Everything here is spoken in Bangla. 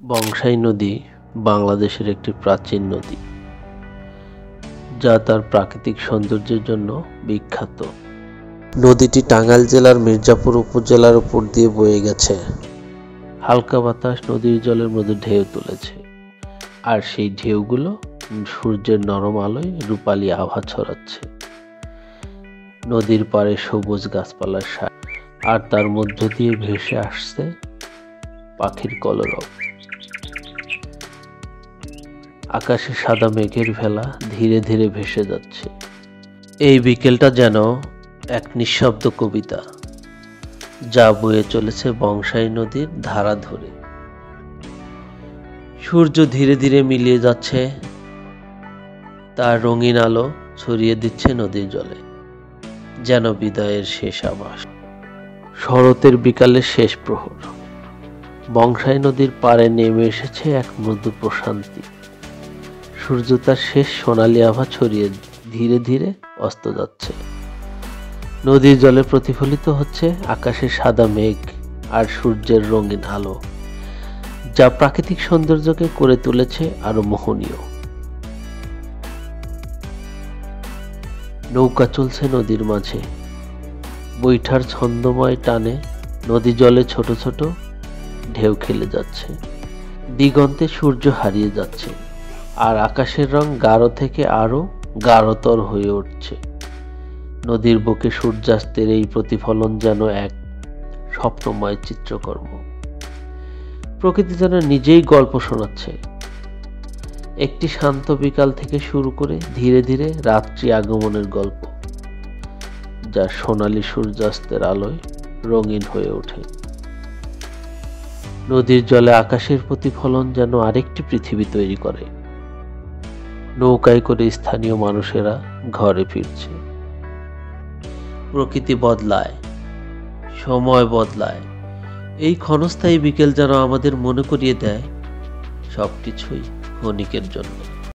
বংশাই নদী বাংলাদেশের একটি প্রাচীন নদী, যা তার প্রাকৃতিক সৌন্দর্যের জন্য বিখ্যাত। নদীটি টাঙ্গাইল জেলার মির্জাপুর উপজেলার উপর দিয়ে বয়ে গেছে। হালকা বাতাস নদীর জলের মধ্যে ঢেউ তুলেছে, আর সেই ঢেউগুলো সূর্যের নরম আলোয় রূপালী আভা ছড়াচ্ছে। নদীর পাড়ে সবুজ গাছপালার সাথে, আর তার মধ্য দিয়ে ভেসে আসছে পাখির কলরব। আকাশে সাদা মেঘের ভেলা ধীরে ধীরে ভেসে যাচ্ছে। এই বিকেলটা যেন এক নিঃশব্দ কবিতা, যা বয়ে চলেছে বংশাই নদীর ধারা ধরে। সূর্য ধীরে ধীরে মিলিয়ে যাচ্ছে, তার রঙিন আলো ছড়িয়ে দিচ্ছে নদীর জলে, যেন বিদায়ের শেষ আভাস। শরতের বিকালের শেষ প্রহর, বংশাই নদীর পাড়ে নেমে এসেছে এক মৃদু প্রশান্তি। সূর্য তার শেষ সোনালি আভা ছড়িয়ে ধীরে ধীরে অস্ত যাচ্ছে। নদীর জলে প্রতিফলিত হচ্ছে আকাশের সাদা মেঘ আর সূর্যের রঙিন আলো, যা প্রাকৃতিক সৌন্দর্যকে করে তুলেছে আরো মোহনীয়। নৌকা চলছে নদীর মাঝে, বৈঠার ছন্দময় টানে নদী জলে ছোট ছোট ঢেউ খেলে যাচ্ছে। দিগন্তে সূর্য হারিয়ে যাচ্ছে, আর আকাশের রং গাঢ় থেকে আরো গাঢ়তর হয়ে উঠছে। নদীর বুকে সূর্যাস্তের এই প্রতিফলন যেন এক স্বপ্নময় চিত্রকর্ম। প্রকৃতি যেন নিজেই গল্প শোনাচ্ছে, একটি শান্ত বিকাল থেকে শুরু করে ধীরে ধীরে রাত্রি আগমনের গল্প, যা সোনালী সূর্যাস্তের আলোয় রঙিন হয়ে ওঠে। নদীর জলে আকাশের প্রতিফলন যেন আরেকটি পৃথিবী তৈরি করে। নৌকায় করে স্থানীয় মানুষেরা ঘরে ফিরছে। প্রকৃতি বদলায়, সময় বদলায়। এই ক্ষণস্থায়ী বিকেল যেন আমাদের মনে করিয়ে দেয় সবকিছুই ক্ষণিকের জন্য।